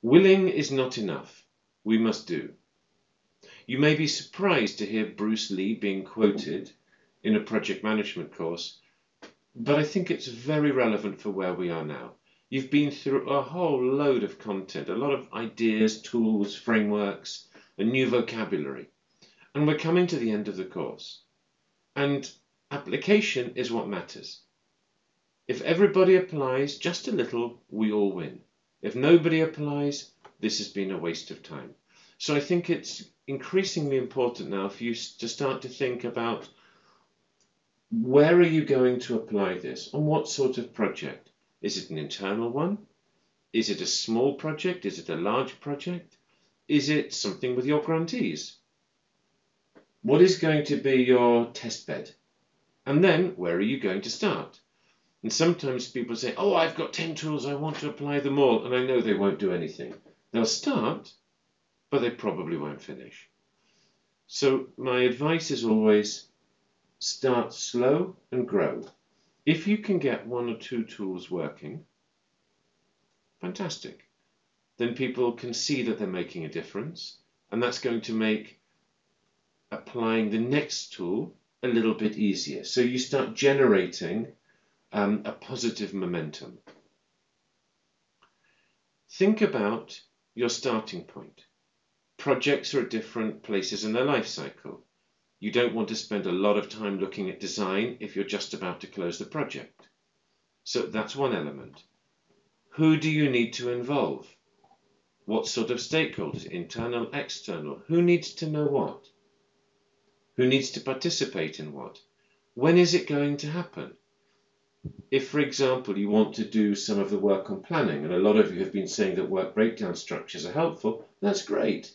Willing is not enough. We must do. You may be surprised to hear Bruce Lee being quoted in a project management course, but I think it's very relevant for where we are now. You've been through a whole load of content, a lot of ideas, tools, frameworks, a new vocabulary, and we're coming to the end of the course. And application is what matters. If everybody applies just a little, we all win. If nobody applies, this has been a waste of time. So I think it's increasingly important now for you to start to think about where are you going to apply this? On what sort of project? Is it an internal one? Is it a small project? Is it a large project? Is it something with your grantees? What is going to be your test bed? And then where are you going to start? And sometimes people say, oh, I've got 10 tools, I want to apply them all, and I know they won't do anything. They'll start, but they probably won't finish. So my advice is always start slow and grow. If you can get 1 or 2 tools working, fantastic. Then people can see that they're making a difference, and that's going to make applying the next tool a little bit easier. So you start generating a positive momentum. Think about your starting point. Projects are at different places in their life cycle. You don't want to spend a lot of time looking at design if you're just about to close the project. So that's one element. Who do you need to involve? What sort of stakeholders, internal, external? Who needs to know what? Who needs to participate in what? When is it going to happen? If, for example, you want to do some of the work on planning, and a lot of you have been saying that work breakdown structures are helpful, that's great.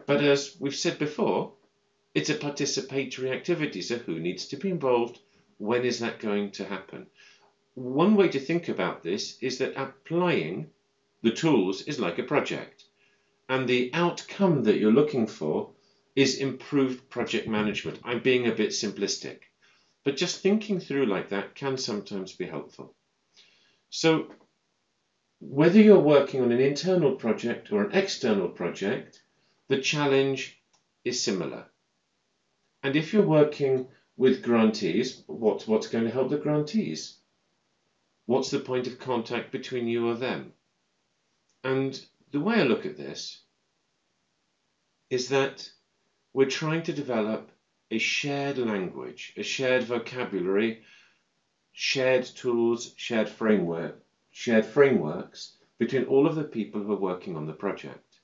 But as we've said before, it's a participatory activity, so who needs to be involved? When is that going to happen? One way to think about this is that applying the tools is like a project, and the outcome that you're looking for is improved project management. I'm being a bit simplistic, but just thinking through like that can sometimes be helpful. So whether you're working on an internal project or an external project, the challenge is similar. And if you're working with grantees, what's going to help the grantees? What's the point of contact between you or them? And the way I look at this is that we're trying to develop a shared language, a shared vocabulary, shared tools, shared frameworks between all of the people who are working on the project.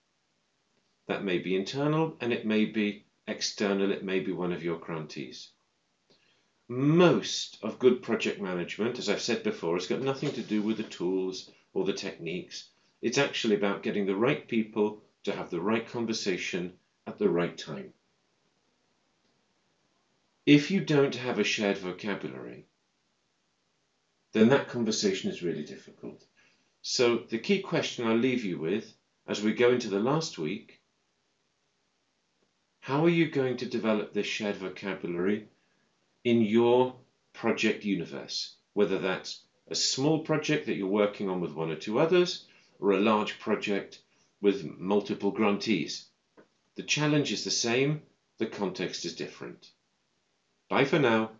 That may be internal and it may be external, it may be one of your grantees. Most of good project management, as I've said before, has got nothing to do with the tools or the techniques. It's actually about getting the right people to have the right conversation at the right time. If you don't have a shared vocabulary, then that conversation is really difficult. So the key question I'll leave you with as we go into the last week, how are you going to develop this shared vocabulary in your project universe? Whether that's a small project that you're working on with 1 or 2 others, or a large project with multiple grantees. The challenge is the same, the context is different. Bye for now.